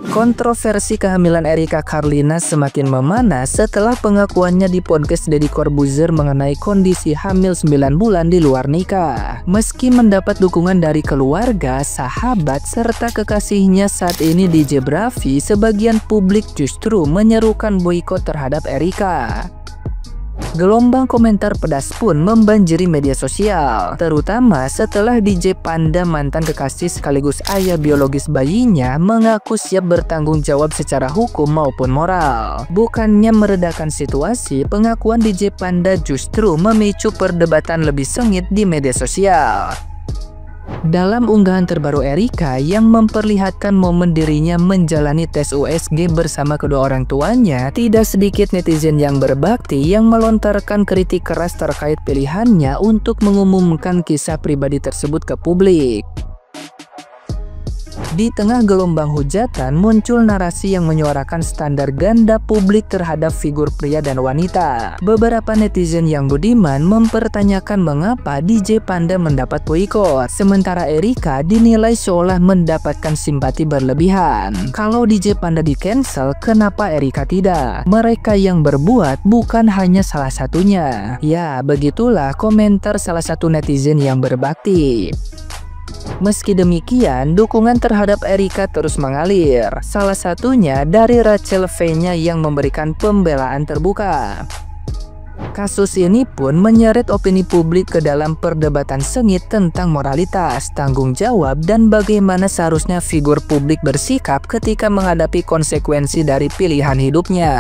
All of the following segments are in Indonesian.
Kontroversi kehamilan Erika Carlina semakin memanas setelah pengakuannya di podcast Deddy Corbuzier mengenai kondisi hamil 9 bulan di luar nikah. Meski mendapat dukungan dari keluarga, sahabat, serta kekasihnya saat ini DJ Bravi, sebagian publik justru menyerukan boikot terhadap Erika. Gelombang komentar pedas pun membanjiri media sosial, terutama setelah DJ Panda, mantan kekasih sekaligus ayah biologis bayinya, mengaku siap bertanggung jawab secara hukum maupun moral. Bukannya meredakan situasi, pengakuan DJ Panda justru memicu perdebatan lebih sengit di media sosial. Dalam unggahan terbaru Erika yang memperlihatkan momen dirinya menjalani tes USG bersama kedua orang tuanya, tidak sedikit netizen yang berbakti yang melontarkan kritik keras terkait pilihannya untuk mengumumkan kisah pribadi tersebut ke publik. Di tengah gelombang hujatan, muncul narasi yang menyuarakan standar ganda publik terhadap figur pria dan wanita. Beberapa netizen yang budiman mempertanyakan mengapa DJ Panda mendapat boikot, sementara Erika dinilai seolah mendapatkan simpati berlebihan. Kalau DJ Panda di-cancel, kenapa Erika tidak? Mereka yang berbuat bukan hanya salah satunya. Ya, begitulah komentar salah satu netizen yang berbakti. Meski demikian, dukungan terhadap Erika terus mengalir. Salah satunya dari Rachel V-nya yang memberikan pembelaan terbuka. Kasus ini pun menyeret opini publik ke dalam perdebatan sengit tentang moralitas, tanggung jawab, dan bagaimana seharusnya figur publik bersikap ketika menghadapi konsekuensi dari pilihan hidupnya.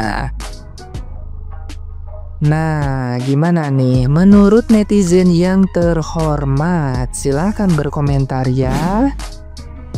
Nah, gimana nih menurut netizen yang terhormat? Silahkan berkomentar ya.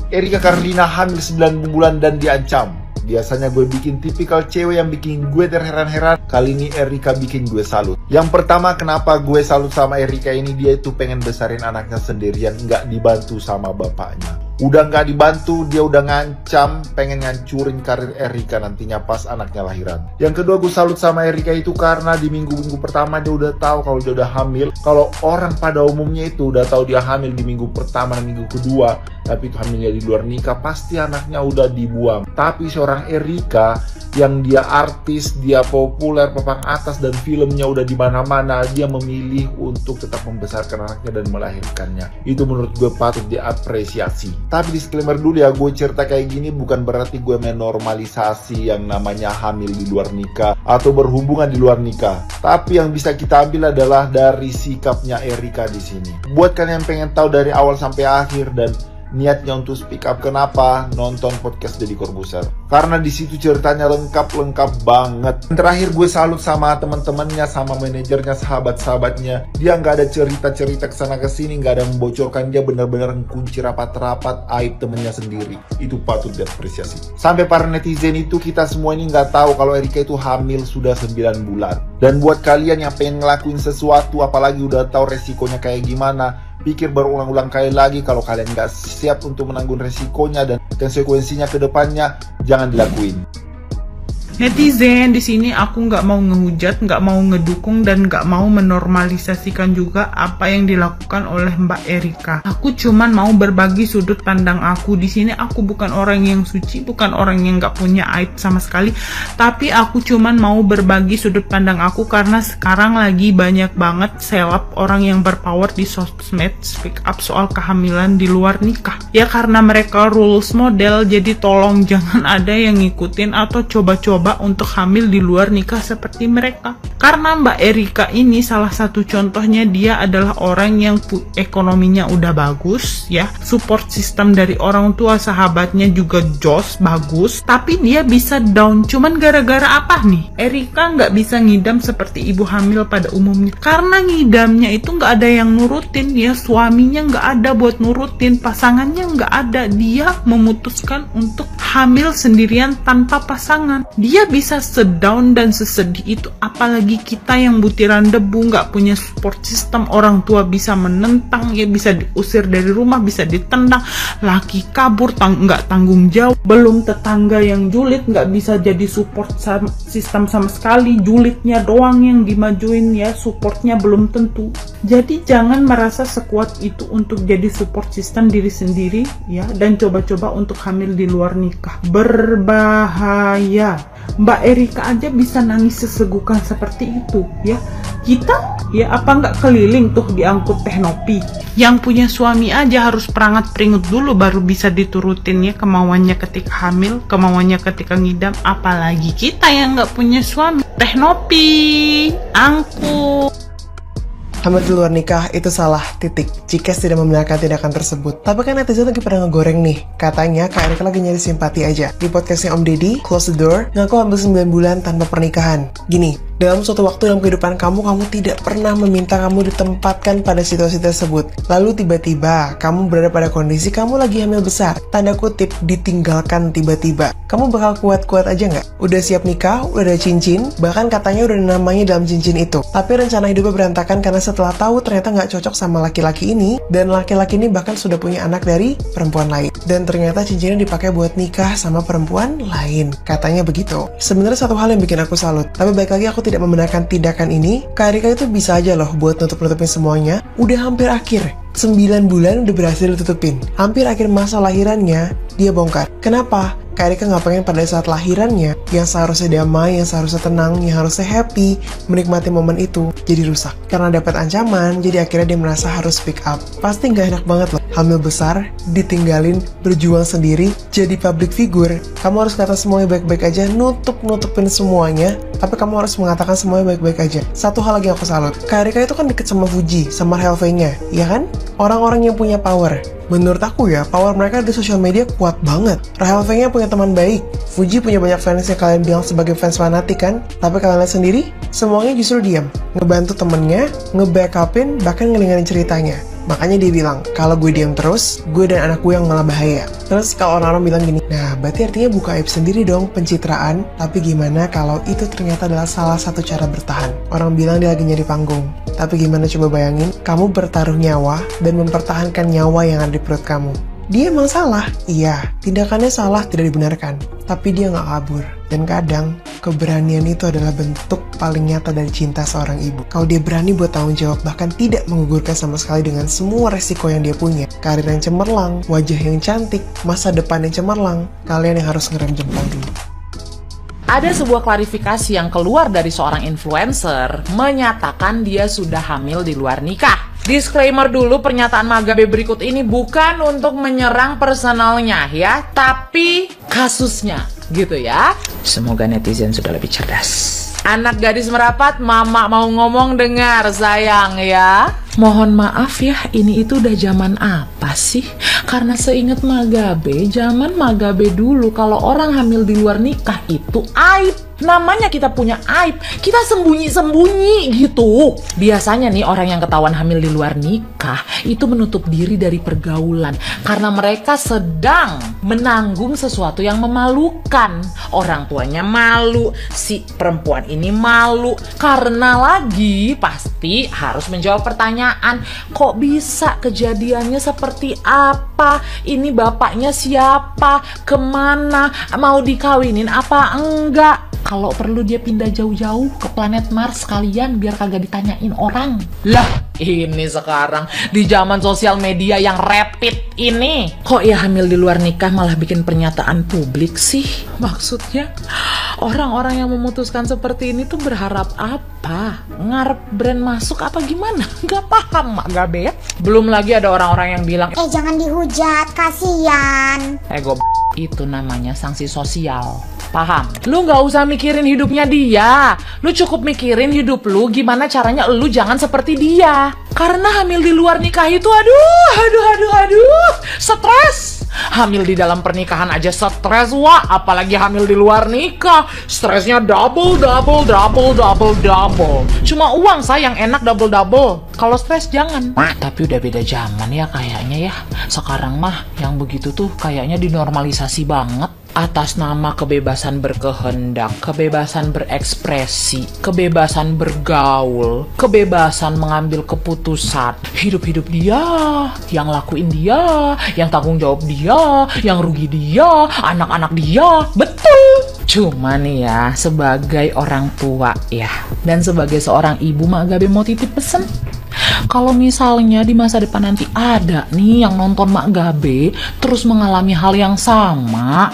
Erika Carlina hamil 9 bulan dan diancam. Biasanya gue bikin tipikal cewek yang bikin gue terheran-heran. Kali ini Erika bikin gue salut. Yang pertama, kenapa gue salut sama Erika ini, dia itu pengen besarin anaknya sendirian, nggak dibantu sama bapaknya. Udah nggak dibantu, dia udah ngancam pengen ngancurin karir Erika nantinya pas anaknya lahiran. Yang kedua, gue salut sama Erika itu karena di minggu-minggu pertama dia udah tahu kalau dia udah hamil. Kalau orang pada umumnya itu udah tahu dia hamil di minggu pertama dan minggu kedua, tapi itu hamilnya di luar nikah, pasti anaknya udah dibuang. Tapi seorang Erika yang dia artis, dia populer, papan atas, dan filmnya udah di mana-mana, dia memilih untuk tetap membesarkan anaknya dan melahirkannya. Itu menurut gue patut diapresiasi. Tapi disclaimer dulu ya, gue cerita kayak gini bukan berarti gue menormalisasi yang namanya hamil di luar nikah atau berhubungan di luar nikah. Tapi yang bisa kita ambil adalah dari sikapnya Erika di sini. Buat kalian yang pengen tahu dari awal sampai akhir dan niatnya untuk speak up, kenapa? Nonton podcast Deddy Corbuzier. Karena di situ ceritanya lengkap banget. Terakhir gue salut sama teman-temannya, sama manajernya, sahabat-sahabatnya. Dia nggak ada cerita-cerita kesana kesini, nggak ada membocorkan, dia benar-benar kunci rapat-rapat aib temennya sendiri. Itu patut diapresiasi. Sampai para netizen itu, kita semua ini nggak tahu kalau Erika itu hamil sudah 9 bulan. Dan buat kalian yang pengen ngelakuin sesuatu, apalagi udah tahu resikonya kayak gimana, pikir berulang-ulang kali lagi. Kalau kalian nggak siap untuk menanggung resikonya dan konsekuensinya ke depannya, jangan dilakuin. Netizen, di sini aku nggak mau ngehujat, nggak mau ngedukung, dan nggak mau menormalisasikan juga apa yang dilakukan oleh Mbak Erika. Aku cuman mau berbagi sudut pandang aku. Di sini aku bukan orang yang suci, bukan orang yang nggak punya aib sama sekali, tapi aku cuman mau berbagi sudut pandang aku karena sekarang lagi banyak banget seleb orang yang berpower di sosmed speak up soal kehamilan di luar nikah. Ya karena mereka rules model, jadi tolong jangan ada yang ngikutin atau coba-coba untuk hamil di luar nikah seperti mereka. Karena Mbak Erika ini salah satu contohnya, dia adalah orang yang ekonominya udah bagus ya, support system dari orang tua, sahabatnya juga jos, bagus, tapi dia bisa down cuman gara-gara apa nih? Erika nggak bisa ngidam seperti ibu hamil pada umumnya, karena ngidamnya itu nggak ada yang nurutin ya, suaminya nggak ada buat nurutin, pasangannya nggak ada, dia memutuskan untuk hamil sendirian tanpa pasangan. Dia bisa sedown dan sesedih itu, apalagi kita yang butiran debu, nggak punya support system, orang tua bisa menentang ya, bisa diusir dari rumah, bisa ditendang, laki kabur, nggak tanggung jawab. Belum tetangga yang julid nggak bisa jadi support sistem sama sekali. Julidnya doang yang dimajuin ya, supportnya belum tentu. Jadi jangan merasa sekuat itu untuk jadi support sistem diri sendiri ya, dan coba-coba untuk hamil di luar nikah. Berbahaya. Mbak Erika aja bisa nangis sesegukan seperti itu ya. Kita ya apa nggak keliling tuh diangkut Teknopi. Yang punya suami aja harus perangat-peringut dulu baru bisa diturutin ya kemauannya ketika hamil, kemauannya ketika ngidam. Apalagi kita yang nggak punya suami. Teknopi, angkut. Hamil di luar nikah itu salah, titik. Jika tidak membenarkan tindakan tersebut. Tapi kan netizen lagi pada ngegoreng nih. Katanya Kak Erika lagi nyari simpati aja. Di podcastnya Om Deddy, Close the Door, ngaku hamil 9 bulan tanpa pernikahan. Gini, dalam suatu waktu dalam kehidupan kamu tidak pernah meminta kamu ditempatkan pada situasi tersebut. Lalu tiba-tiba kamu berada pada kondisi kamu lagi hamil besar. Tanda kutip, ditinggalkan tiba-tiba. Kamu bakal kuat-kuat aja nggak? Udah siap nikah, udah ada cincin, bahkan katanya udah ada namanya dalam cincin itu. Tapi rencana hidupnya berantakan karena setelah tahu ternyata nggak cocok sama laki-laki ini, dan laki-laki ini bahkan sudah punya anak dari perempuan lain. Dan ternyata cincinnya dipakai buat nikah sama perempuan lain. Katanya begitu. Sebenarnya satu hal yang bikin aku salut. Tapi baik lagi aku tidak membenarkan tindakan ini. Kak Erika itu bisa aja loh buat nutup-nutupin semuanya. Udah hampir akhir. 9 bulan udah berhasil ditutupin. Hampir akhir masa lahirannya, dia bongkar. Kenapa? Kak Erika nggak pengen pada saat lahirannya, yang seharusnya damai, yang seharusnya tenang, yang harusnya happy, menikmati momen itu, jadi rusak. Karena dapat ancaman, jadi akhirnya dia merasa harus speak up. Pasti nggak enak banget loh. Hamil besar, ditinggalin, berjuang sendiri, jadi public figure. Kamu harus kata semuanya baik-baik aja, nutupin semuanya, tapi kamu harus mengatakan semuanya baik-baik aja. Satu hal lagi yang aku salut, Kak Erika itu kan deket sama Fuji, sama Rahel V-nya, ya kan? Orang-orang yang punya power. Menurut aku ya, power mereka di sosial media kuat banget. Rahel V-nya punya teman baik. Fuji punya banyak fans yang kalian bilang sebagai fans fanatik kan? Tapi kalian lihat sendiri, semuanya justru diam. Ngebantu temennya, nge-backupin, bahkan ngelingarin ceritanya. Makanya dia bilang, kalau gue diam terus, gue dan anak gue yang malah bahaya. Terus kalau orang-orang bilang gini, nah berarti artinya buka aib sendiri dong, pencitraan. Tapi gimana kalau itu ternyata adalah salah satu cara bertahan? Orang bilang dia lagi nyari panggung. Tapi gimana coba bayangin, kamu bertaruh nyawa dan mempertahankan nyawa yang ada di perut kamu. Dia emang salah, iya, tindakannya salah, tidak dibenarkan. Tapi dia nggak kabur. Dan kadang, keberanian itu adalah bentuk paling nyata dari cinta seorang ibu. Kalau dia berani buat tanggung jawab, bahkan tidak menggugurkan sama sekali dengan semua resiko yang dia punya. Karir yang cemerlang, wajah yang cantik, masa depan yang cemerlang, kalian yang harus ngerem jempol dulu. Ada sebuah klarifikasi yang keluar dari seorang influencer menyatakan dia sudah hamil di luar nikah. Disclaimer dulu, pernyataan Magabe berikut ini bukan untuk menyerang personalnya ya, tapi kasusnya gitu ya. Semoga netizen sudah lebih cerdas. Anak gadis merapat, mama mau ngomong dengar sayang ya. Mohon maaf ya, ini itu udah zaman apa sih? Karena seingat Magabe, zaman Magabe dulu kalau orang hamil di luar nikah itu aib. Namanya kita punya aib, kita sembunyi-sembunyi gitu. Biasanya nih orang yang ketahuan hamil di luar nikah itu menutup diri dari pergaulan karena mereka sedang menanggung sesuatu yang memalukan. Orang tuanya malu, si perempuan ini malu. Karena lagi pasti harus menjawab pertanyaan, kok bisa kejadiannya seperti apa? Ini bapaknya siapa? Kemana? Mau dikawinin apa enggak? Kalau perlu dia pindah jauh-jauh ke planet Mars sekalian biar kagak ditanyain orang. Lah, ini sekarang di zaman sosial media yang rapid ini, kok ya hamil di luar nikah malah bikin pernyataan publik sih? Maksudnya orang-orang yang memutuskan seperti ini tuh berharap apa? Ngarep brand masuk apa gimana? Gak paham Magabe ya. Belum lagi ada orang-orang yang bilang, jangan dihujat, kasihan. itu namanya sanksi sosial. Paham? Lu gak usah mikirin hidupnya dia. Lu cukup mikirin hidup lu, gimana caranya lu jangan seperti dia. Karena hamil di luar nikah itu aduh, stres. Hamil di dalam pernikahan aja stres, wah, apalagi hamil di luar nikah. Stresnya double. Cuma uang sayang enak double. Kalau stres jangan. Tapi udah beda zaman ya kayaknya ya. Sekarang mah yang begitu tuh kayaknya dinormalisasi banget. atas nama kebebasan berkehendak, kebebasan berekspresi, kebebasan bergaul, kebebasan mengambil keputusan. Hidup-hidup dia, yang lakuin dia, yang tanggung jawab dia, yang rugi dia, anak-anak dia. Betul. Cuma nih ya, sebagai orang tua ya, dan sebagai seorang ibu, Mak Gabe mau titip pesen. Kalau misalnya di masa depan nanti ada nih yang nonton Mak Gabe terus mengalami hal yang sama,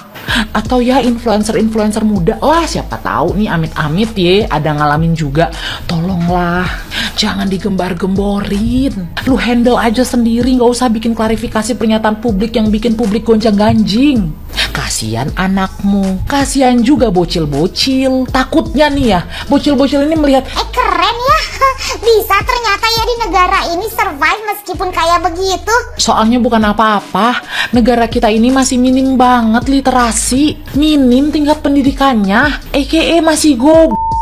atau ya influencer-influencer muda lah, siapa tahu nih amit-amit ya ada ngalamin juga, tolonglah jangan digembar-gemborin, lu handle aja sendiri, nggak usah bikin klarifikasi pernyataan publik yang bikin publik gonjang-ganjing. Kasihan anakmu, kasihan juga bocil-bocil. Takutnya nih ya, bocil-bocil ini melihat, Keren ya, bisa ternyata ya di negara ini survive meskipun kayak begitu. soalnya bukan apa-apa, negara kita ini masih minim banget literasi, minim tingkat pendidikannya, aka masih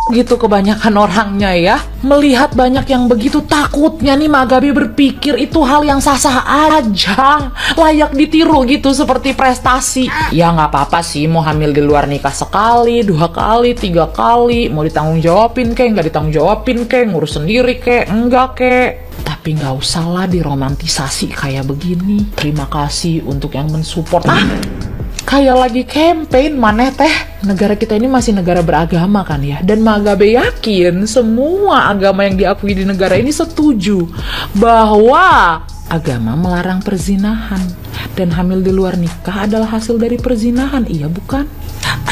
gitu kebanyakan orangnya ya. Melihat banyak yang begitu, takutnya nih Mak Gabe berpikir itu hal yang sah-sah aja, layak ditiru gitu seperti prestasi. Ya nggak apa-apa sih mau hamil di luar nikah sekali, 2 kali, 3 kali, mau ditanggung jawabin kek, nggak ditanggung jawabin kek, ngurus sendiri kek, enggak kek. Tapi nggak usah lah diromantisasi kayak begini. Terima kasih untuk yang mensupport. Kayak lagi campaign maneh teh. Negara kita ini masih negara beragama kan ya. Dan Mak Gabe yakin semua agama yang diakui di negara ini setuju bahwa agama melarang perzinahan. Dan hamil di luar nikah adalah hasil dari perzinahan, iya bukan?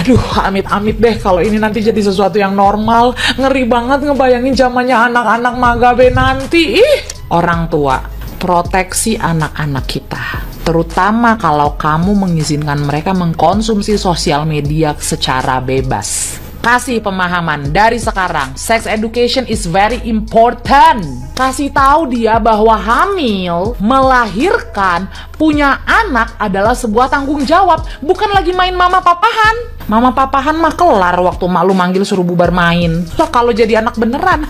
Aduh, amit-amit deh kalau ini nanti jadi sesuatu yang normal. Ngeri banget ngebayangin zamannya anak-anak Mak Gabe nanti. Orang tua, proteksi anak-anak kita. Terutama kalau kamu mengizinkan mereka mengkonsumsi sosial media secara bebas. Kasih pemahaman dari sekarang, sex education is very important. Kasih tahu dia bahwa hamil, melahirkan, punya anak adalah sebuah tanggung jawab, bukan lagi main mama papahan. Mama papahan mah kelar waktu mak lu manggil suruh bubar main. Lah kalau jadi anak beneran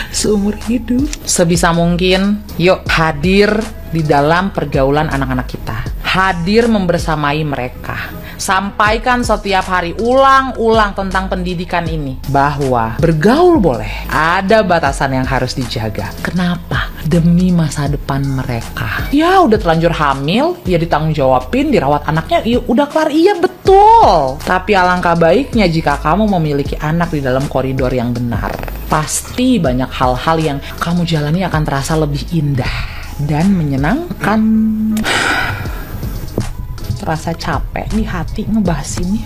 seumur hidup. Sebisa mungkin, yuk hadir di dalam pergaulan anak-anak kita. Hadir membersamai mereka. Sampaikan setiap hari, ulang-ulang tentang pendidikan ini. Bahwa bergaul boleh, ada batasan yang harus dijaga. Kenapa? Demi masa depan mereka. Ya udah terlanjur hamil, ya ditanggung jawabin, dirawat anaknya, ya udah kelar, iya betul. Tapi alangkah baiknya jika kamu memiliki anak di dalam koridor yang benar. Pasti banyak hal-hal yang kamu jalani akan terasa lebih indah dan menyenangkan. Terasa capek di hati ngebahas ini.